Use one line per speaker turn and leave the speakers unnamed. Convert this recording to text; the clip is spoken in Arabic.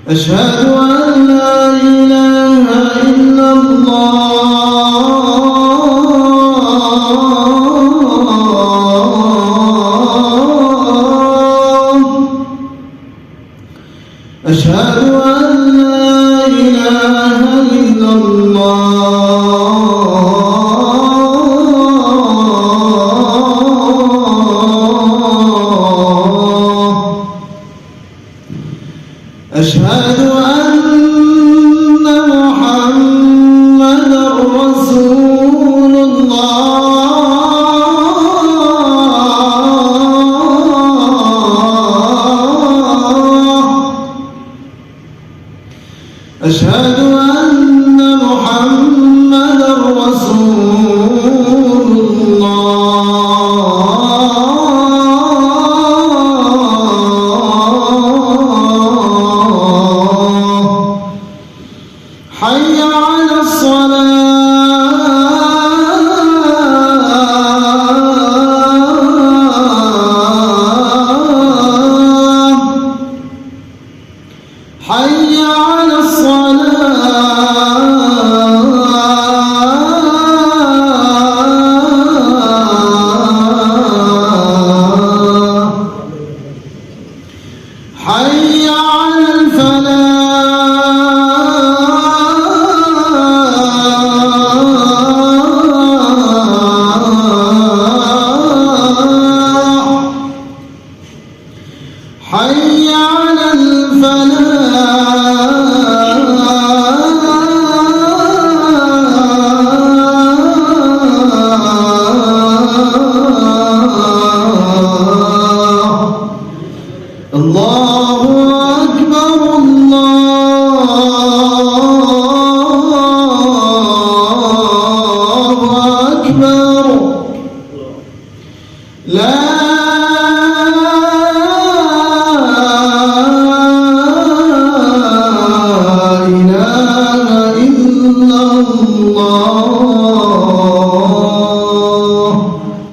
أشهد أن لا إله إلا الله. أشهد أن لا إله إلا الله. أشهد أن محمدًا رسول الله. أشهد أن محمدًا رسول الله. حي على الصلاة. حي على الصلاة.